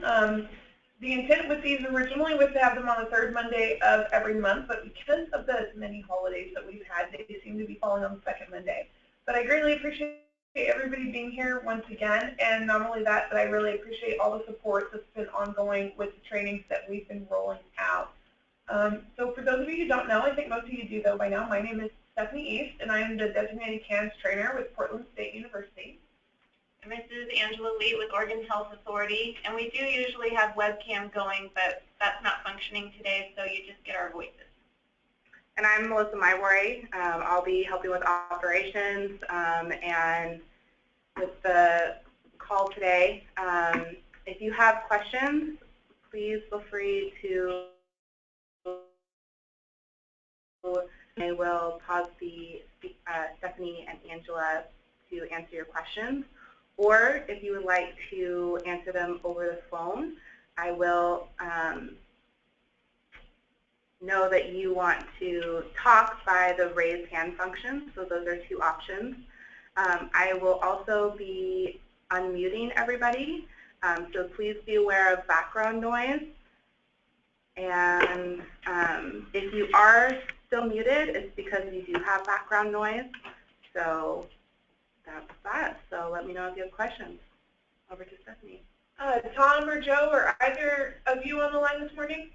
The intent with these originally was to have them on the third Monday of every month, but because of the many holidays that we've had, they seem to be falling on the second Monday. But I greatly appreciate everybody being here once again, and not only that, but I really appreciate all the support that's been ongoing with the trainings that we've been rolling out. So for those of you who don't know, I think most of you do though by now, my name is Stephanie East, and I am the designated CANS trainer with Portland State University. And this is Angela Lee with Oregon Health Authority, and we do usually have webcam going, but that's not functioning today, so you just get our voices. And I'm Melissa Mywary. I'll be helping with operations and with the call today. If you have questions, please feel free to. I will pause the Stephanie and Angela to answer your questions. Or if you would like to answer them over the phone, I will know that you want to talk by the raise hand function. So those are two options. I will also be unmuting everybody. So please be aware of background noise. And if you are still muted, it's because you do have background noise. So that's that. So let me know if you have questions. Over to Stephanie. Tom or Joe, or either of you on the line this morning?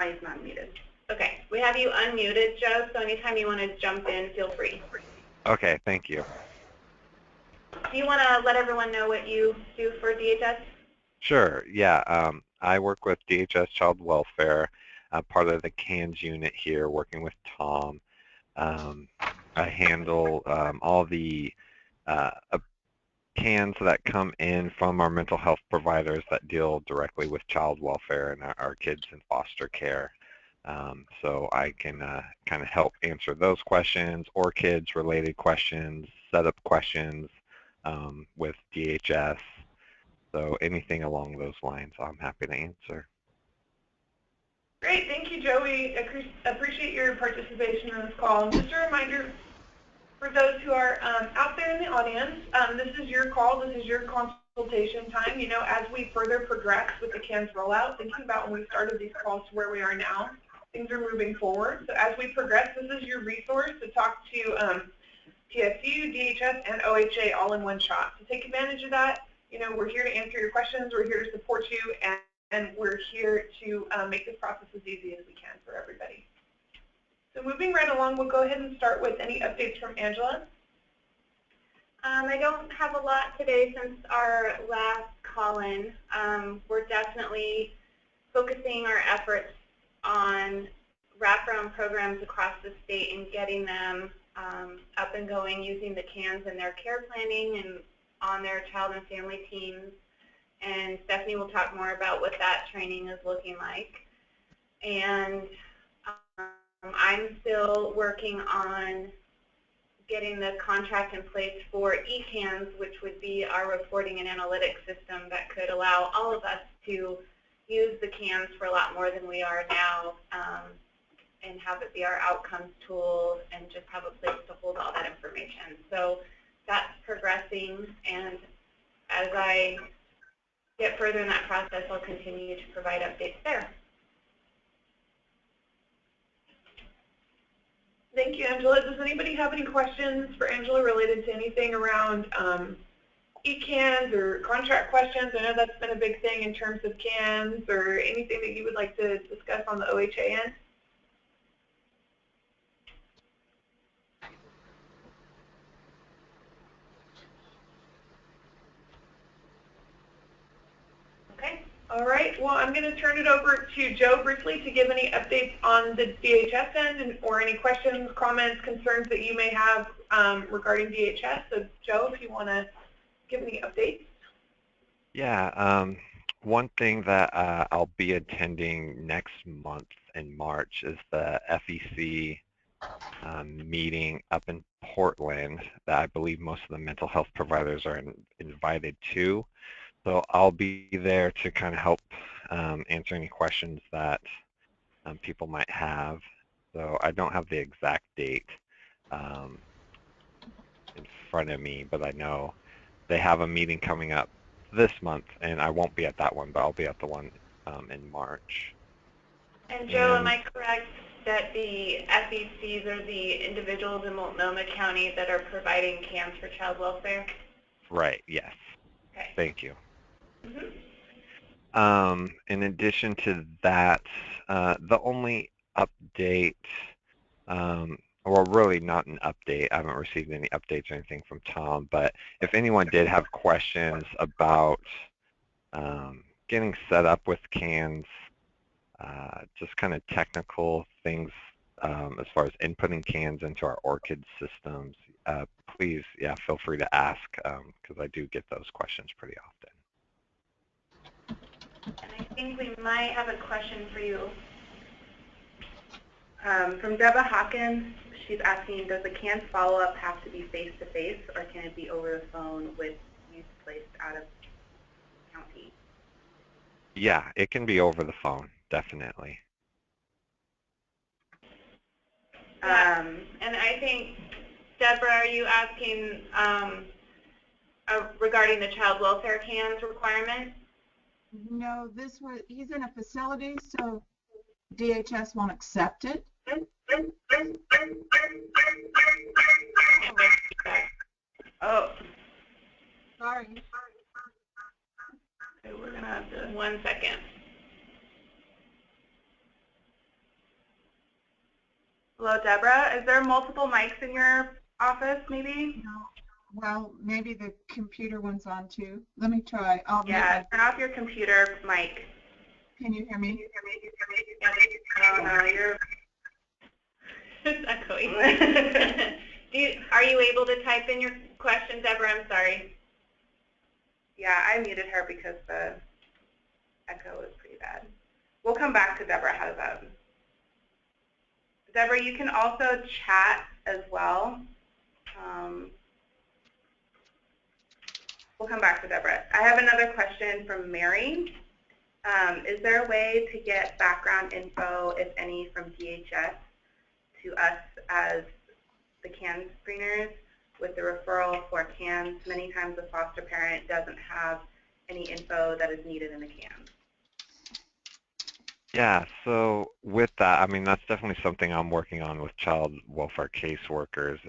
He's not muted. Okay, we have you unmuted, Joe, so anytime you want to jump in, feel free. Okay, thank you. Do you want to let everyone know what you do for DHS? Sure, yeah. I work with DHS Child Welfare, part of the CANS unit here, working with Tom. I handle all the CANs that come in from our mental health providers that deal directly with child welfare and our kids in foster care. So I can kind of help answer those questions or kids-related questions, setup questions with DHS. So anything along those lines, I'm happy to answer. Great, thank you, Joe. We appreciate your participation in this call. And just a reminder, for those who are out there in the audience, this is your call, this is your consultation time. You know, as we further progress with the CANS rollout, thinking about when we started these calls to where we are now, things are moving forward. So as we progress, this is your resource to talk to PSU, DHS, and OHA all in one shot. So take advantage of that. You know, we're here to answer your questions, we're here to support you, and we're here to make this process as easy as we can for everybody. So moving right along, we'll go ahead and start with any updates from Angela. I don't have a lot today since our last call-in. We're definitely focusing our efforts on wraparound programs across the state and getting them up and going using the CANs in their care planning and on their child and family teams. And Stephanie will talk more about what that training is looking like. And I'm still working on getting the contract in place for eCANS, which would be our reporting and analytics system that could allow all of us to use the CANs for a lot more than we are now, and have it be our outcomes tool and just have a place to hold all that information. So that's progressing, and as I get further in that process, I'll continue to provide updates there. Thank you, Angela. Does anybody have any questions for Angela related to anything around eCANs or contract questions? I know that's been a big thing in terms of CANs, or anything that you would like to discuss on the OHA end? Okay. All right. Well, I'm going to turn it over to Joe briefly to give any updates on the DHS end, or any questions, comments, concerns that you may have regarding DHS. So, Joe, if you want to give any updates? Yeah, one thing that I'll be attending next month in March is the FEC meeting up in Portland that I believe most of the mental health providers are invited to. So I'll be there to kind of help answer any questions that people might have. So I don't have the exact date in front of me, but I know they have a meeting coming up this month, and I won't be at that one, but I'll be at the one in March. And Joe, am I correct that the FECs are the individuals in Multnomah County that are providing cans for child welfare? Right, yes. Okay. Thank you. Mm-hmm. In addition to that, the only update, well, really not an update. I haven't received any updates or anything from Tom, but if anyone did have questions about getting set up with cans, just kind of technical things as far as inputting cans into our ORCID systems, please, yeah, feel free to ask because I do get those questions pretty often. And I think we might have a question for you. From Deborah Hawkins, she's asking, does the CANS follow-up have to be face-to-face, or can it be over the phone with youth placed out of county? Yeah, it can be over the phone, definitely. And I think, Deborah, are you asking regarding the child welfare cans requirement? No, he's in a facility, so DHS won't accept it. Oh. Sorry. Okay, we're going to have to, 1 second. Hello, Deborah. Is there multiple mics in your office, maybe? No. Well, maybe the computer one's on too. Let me try. Yeah, turn off your computer mic. Can you hear me? Oh, no, you're... It's echoing. Are you able to type in your question, Deborah? I'm sorry. Yeah, I muted her because the echo is pretty bad. We'll come back to Deborah. How does that? Deborah, you can also chat as well. We'll come back to Deborah. I have another question from Mary. Is there a way to get background info, if any, from DHS to us as the CANS screeners with the referral for CANS? Many times the foster parent doesn't have any info that is needed in the CANS. Yeah, so with that, I mean, that's definitely something I'm working on with child welfare caseworkers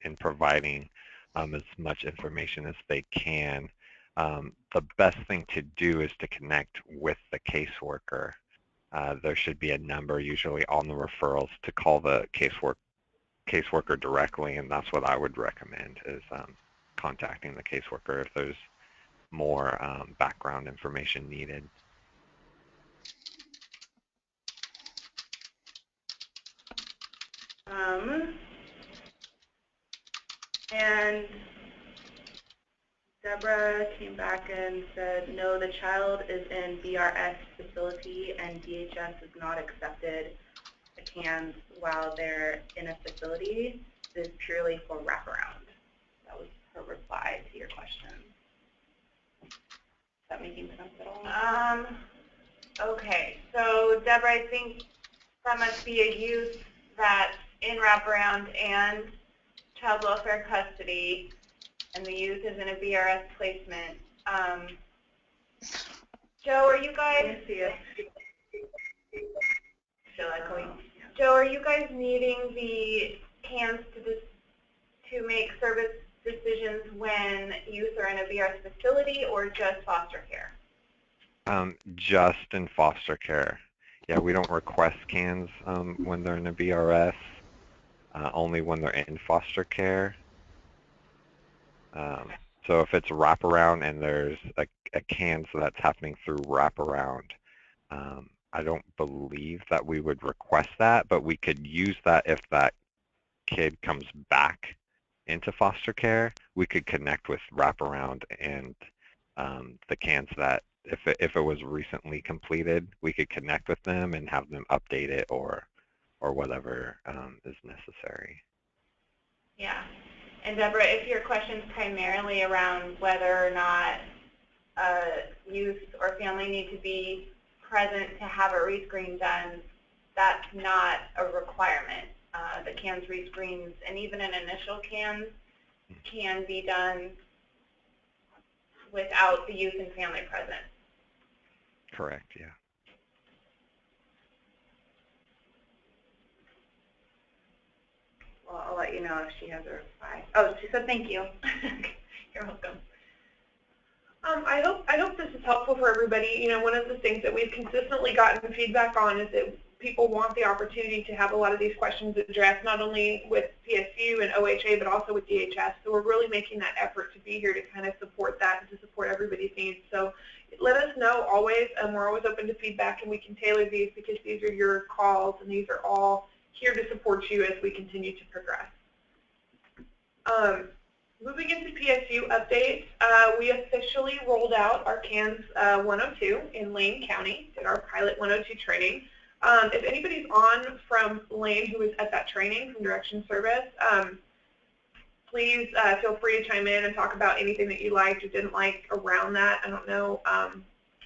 in providing as much information as they can. The best thing to do is to connect with the caseworker. There should be a number usually on the referrals to call the caseworker directly, and that's what I would recommend is contacting the caseworker if there's more background information needed. And Deborah came back and said, no, the child is in BRS facility and DHS has not accepted a CANS while they're in a facility. It is purely for wraparound. That was her reply to your question. Is that making sense at all? Okay, so Deborah, I think that must be a youth that's in wraparound and child welfare custody, and the youth is in a BRS placement. Joe, are you guys? Still echoing. Joe, are you guys needing the CANS to make service decisions when youth are in a BRS facility, or just foster care? Just in foster care. Yeah, we don't request CANS when they're in a BRS, only when they're in foster care. So if it's wraparound and there's a CANS that's happening through wraparound, I don't believe that we would request that, but we could use that if that kid comes back into foster care, we could connect with wraparound and the cans that, if it was recently completed, we could connect with them and have them update it or whatever is necessary. Yeah. And Deborah, if your question is primarily around whether or not youth or family need to be present to have a rescreen done, that's not a requirement. The CANS rescreens and even an initial CANS can be done without the youth and family present. Correct, yeah. Well, I'll let you know if she has a reply. Oh, she said thank you. You're welcome. I hope this is helpful for everybody. You know, one of the things that we've consistently gotten feedback on is that people want the opportunity to have a lot of these questions addressed, not only with PSU and OHA, but also with DHS. So we're really making that effort to be here to kind of support that and to support everybody's needs. So let us know always, and we're always open to feedback, and we can tailor these because these are your calls, and these are all here to support you as we continue to progress. Moving into PSU updates, we officially rolled out our CANS 102 in Lane County, did our pilot 102 training. If anybody's on from Lane who was at that training from Direction Service, please feel free to chime in and talk about anything that you liked or didn't like around that. I don't know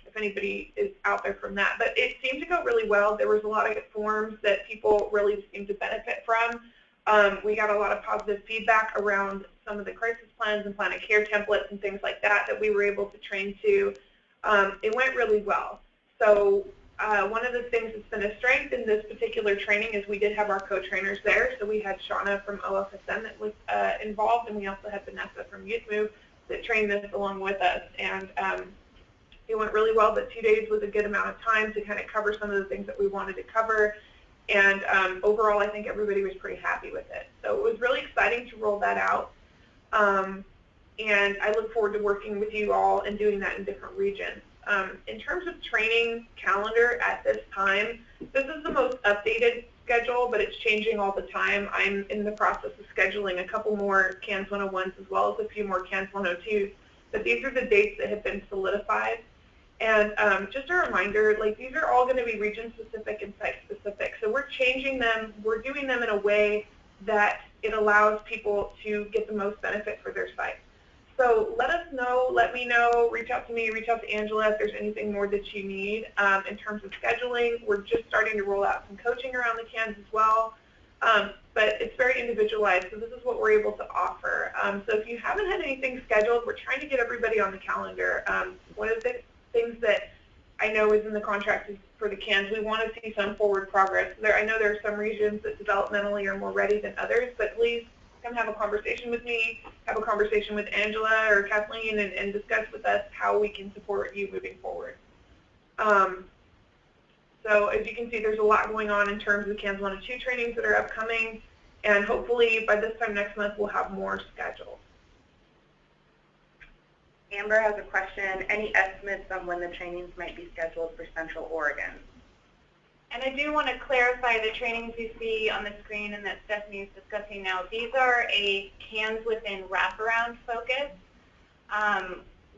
if anybody is out there from that, but it seemed to go really well. There was a lot of forms that people really seemed to benefit from. We got a lot of positive feedback around some of the crisis plans and plan of care templates and things like that that we were able to train to. It went really well. So one of the things that's been a strength in this particular training is we did have our co-trainers there. So we had Shauna from OFSM that was involved, and we also had Vanessa from Youth Move that trained this along with us. And it went really well, but 2 days was a good amount of time to kind of cover some of the things that we wanted to cover. And overall, I think everybody was pretty happy with it. So it was really exciting to roll that out. And I look forward to working with you all and doing that in different regions. In terms of training calendar at this time, this is the most updated schedule, but it's changing all the time. I'm in the process of scheduling a couple more CANS 101s as well as a few more CANS 102s. But these are the dates that have been solidified. And just a reminder, like, these are all going to be region-specific and site-specific. So we're changing them. We're doing them in a way that it allows people to get the most benefit for their site. So let us know, let me know, reach out to me, reach out to Angela if there's anything more that you need. In terms of scheduling, we're just starting to roll out some coaching around the CANS as well. But it's very individualized, so this is what we're able to offer. So if you haven't had anything scheduled, we're trying to get everybody on the calendar. One of the things that I know is in the contract is for the CANS, we want to see some forward progress. I know there are some regions that developmentally are more ready than others, but please come have a conversation with me, have a conversation with Angela or Kathleen, and discuss with us how we can support you moving forward. So as you can see, there's a lot going on in terms of CANS 102 trainings that are upcoming, and hopefully by this time next month we'll have more scheduled. Amber has a question. Any estimates on when the trainings might be scheduled for Central Oregon? And I do want to clarify the trainings you see on the screen and that Stephanie is discussing now. These are a CANS within wraparound focus.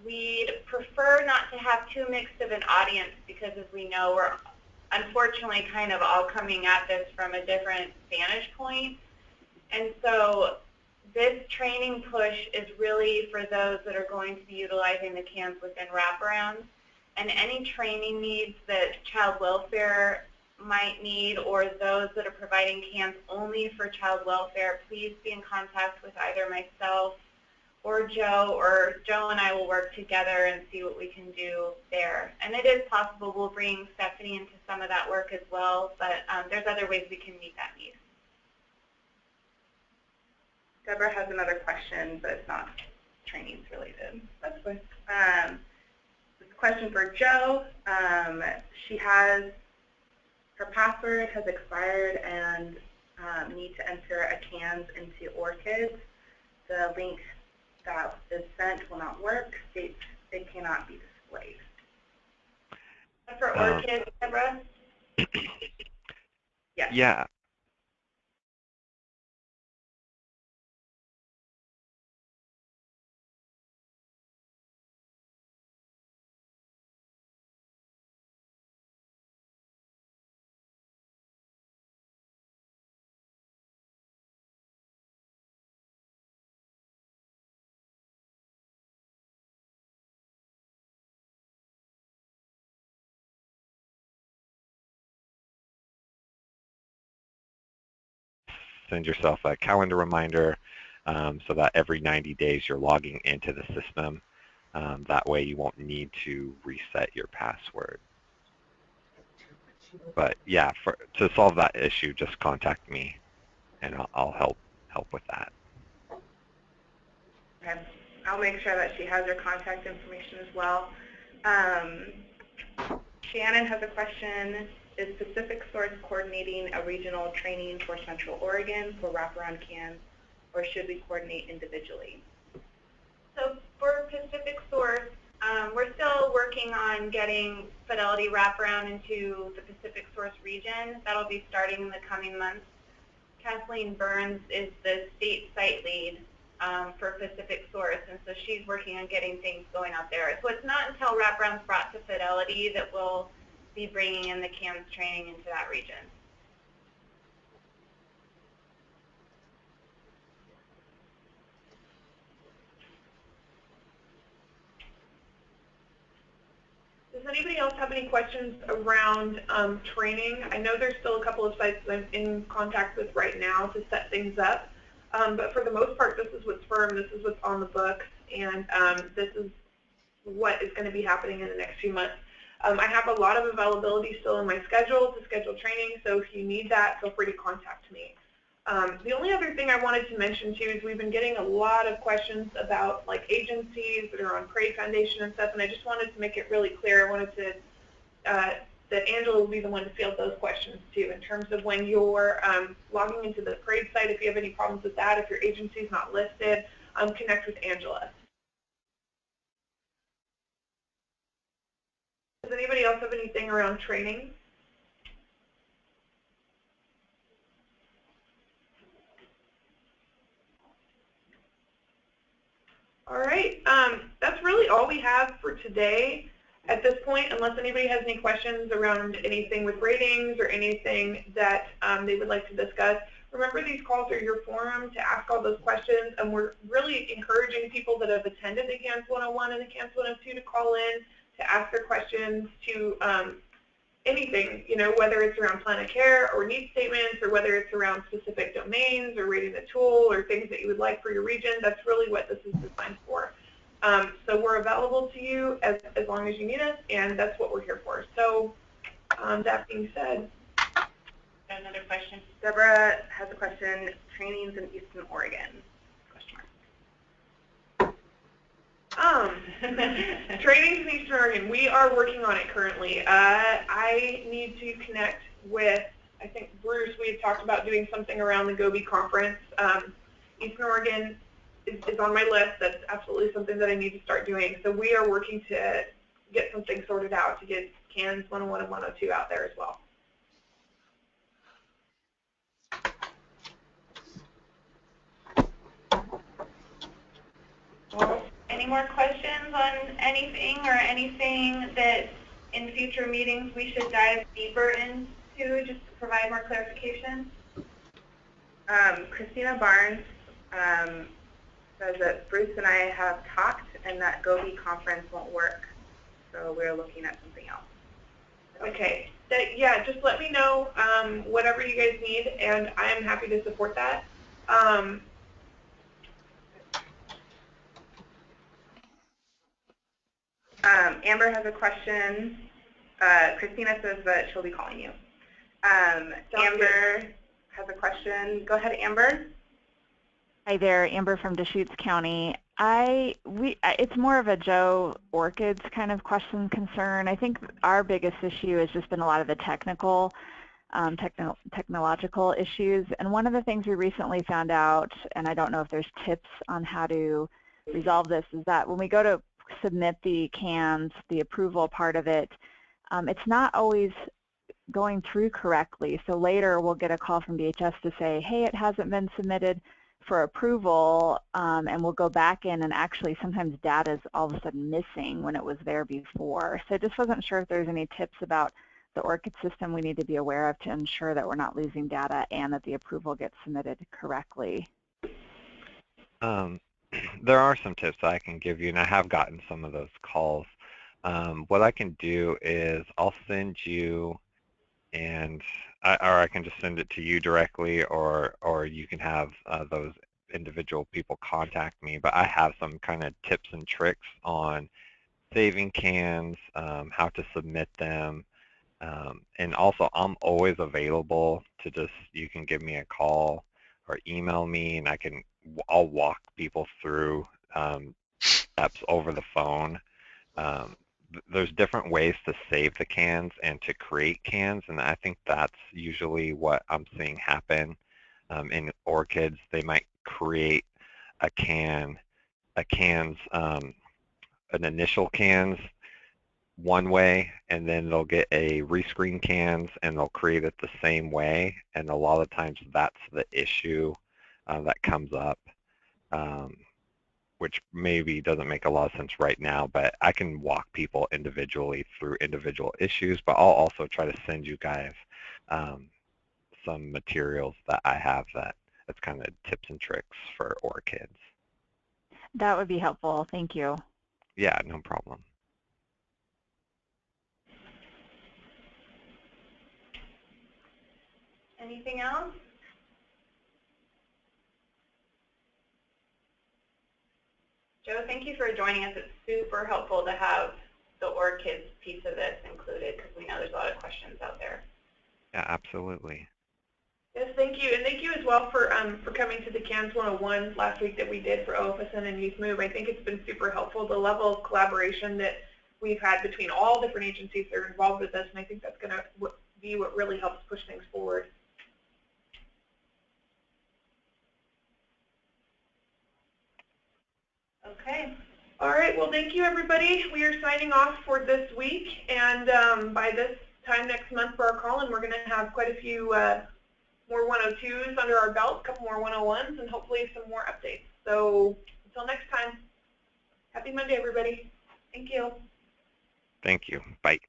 We'd prefer not to have too mixed of an audience because, as we know, we're unfortunately kind of all coming at this from a different vantage point. And so this training push is really for those that are going to be utilizing the CANS within wraparounds, and any training needs that child welfare might need, or those that are providing CANS only for child welfare, please be in contact with either myself or Joe and I will work together and see what we can do there. And it is possible we'll bring Stephanie into some of that work as well, but there's other ways we can meet that need. Deborah has another question, but it's not trainings related. That's fine. This question for Joe. She has, her password has expired and need to enter a CANS into ORCID. The link that is sent will not work. States it cannot be displayed. For ORCID, Deborah? Yes. Yeah. send yourself a calendar reminder so that every 90 days you're logging into the system. That way you won't need to reset your password. But yeah, to solve that issue, just contact me, and I'll help with that. Okay. I'll make sure that she has your contact information as well. Shannon has a question. Is Pacific Source coordinating a regional training for Central Oregon for wraparound cans, or should we coordinate individually? So for Pacific Source, we're still working on getting Fidelity wraparound into the Pacific Source region. That'll be starting in the coming months. Kathleen Burns is the state site lead for Pacific Source, and so she's working on getting things going out there. So it's not until wraparound's brought to Fidelity that we'll be bringing in the CAMS training into that region. Does anybody else have any questions around training? I know there's still a couple of sites that I'm in contact with right now to set things up, but for the most part, this is what's firm, this is what's on the books, and this is what is going to be happening in the next few months. I have a lot of availability still in my schedule to schedule training, so if you need that, feel free to contact me. The only other thing I wanted to mention too is we've been getting a lot of questions about like agencies that are on Parade Foundation and stuff, and I just wanted to make it really clear. I wanted to that Angela will be the one to field those questions too, in terms of when you're logging into the Parade site. If you have any problems with that, if your agency is not listed, connect with Angela. Does anybody else have anything around training? All right, that's really all we have for today at this point, unless anybody has any questions around anything with ratings or anything that they would like to discuss. Remember, these calls are your forum to ask all those questions, and we're really encouraging people that have attended the CAMS 101 and the CAMS 102 to call in to ask their questions to anything, you know, whether it's around plan of care or need statements, or whether it's around specific domains or rating the tool or things that you would like for your region. That's really what this is designed for. So we're available to you as long as you need us, and that's what we're here for. So that being said. Another question. Deborah has a question. Trainings in Eastern Oregon? Trainings in Eastern Oregon, we are working on it currently. I need to connect with, I think, Bruce. We had talked about doing something around the Gobi conference. Eastern Oregon is on my list. That's absolutely something that I need to start doing. So we are working to get something sorted out to get CANS 101 and 102 out there as well. Any more questions on anything, or anything that in future meetings we should dive deeper into just to provide more clarification? Christina Barnes says that Bruce and I have talked and that Gobi conference won't work, so we're looking at something else. Okay. Yeah, just let me know whatever you guys need, and I am happy to support that. Amber has a question. Christina says that she'll be calling you. Amber has a question. Go ahead, Amber. Hi there, Amber from Deschutes County. It's more of a Joe Orchids kind of question concern. I think our biggest issue has just been a lot of the technological issues. And one of the things we recently found out, and I don't know if there's tips on how to resolve this, is that when we go to submit the CANs, the approval part of it, it's not always going through correctly. So later we'll get a call from DHS to say, hey, it hasn't been submitted for approval, and we'll go back in, and actually sometimes data is all of a sudden missing when it was there before. So I just wasn't sure if there's any tips about the ORCID system we need to be aware of to ensure that we're not losing data and that the approval gets submitted correctly. There are some tips I can give you, and I have gotten some of those calls. What I can do is I'll send you and or I can just send it to you directly, or you can have those individual people contact me. But I have some kind of tips and tricks on saving cans, how to submit them, and also I'm always available to just, you can give me a call or email me, and I'll walk people through steps over the phone. Um, there's different ways to save the cans and to create cans, and I think that's usually what I'm seeing happen in orchids. They might create a can's an initial cans one way, and then they'll get a rescreen cans and they'll create it the same way, and a lot of times that's the issue that comes up, which maybe doesn't make a lot of sense right now, but I can walk people individually through individual issues, but I'll also try to send you guys some materials that I have that's kind of tips and tricks for orchids. That would be helpful. Thank you. Yeah, no problem. Anything else? Joe, thank you for joining us. It's super helpful to have the orchids piece of this included because we know there's a lot of questions out there. Yeah, absolutely. Yes, thank you. And thank you as well for coming to the CANS 101 last week that we did for OFSN and Youth Move. I think it's been super helpful, the level of collaboration that we've had between all different agencies that are involved with this, and I think that's going to be what really helps push things forward. Okay. All right. Well, thank you, everybody. We are signing off for this week, and by this time next month for our call-in, we're going to have quite a few more 102s under our belt, a couple more 101s, and hopefully some more updates. So until next time, happy Monday, everybody. Thank you. Thank you. Bye.